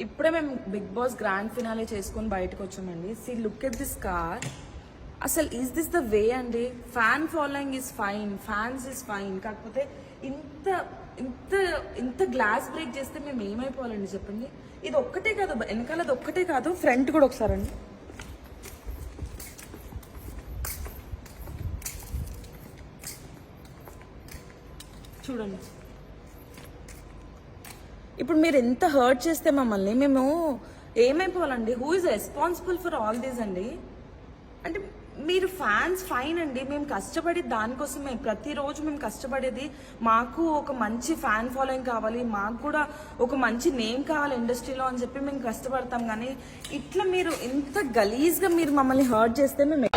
ఇప్పుడే మేము big boss grand finale చేసుకొని బయటకు వచ్చామండి. See look at this car. అసలు ఈజ్ దిస్ ద వే అండి? Fan following is fine, fans is fine. కాకపోతే ఇంత ఇంత ఇంత గ్లాస్ బ్రేక్ చేస్తే మేము ఏమైపోవాలండి చెప్పండి? ఇది ఒక్కటే కాదు, వెనకాలది ఒక్కటే కాదు, ఫ్రంట్ కూడా ఒకసారండి. చూడండి. ఇప్పుడు మీరు ఎంత హర్ట్ చేస్తే మమ్మల్ని మేము ఏమైపోవాలండి? Who is responsible for all these అండి? అంటే మీరు ఫ్యాన్స్ ఫైన్ అండి, మేము కష్టపడి దానికోసమే, ప్రతిరోజు మేము కష్టపడేది మాకు ఒక మంచి ఫ్యాన్ ఫాలోయింగ్ కావాలి, మాకు కూడా ఒక మంచి నేమ్ కావాలి ఇండస్ట్రీలో అని చెప్పి మేము కష్టపడతాం. కానీ ఇట్లా మీరు ఇంత గలీజ్గా మీరు మమ్మల్ని హర్ట్ చేస్తే మేము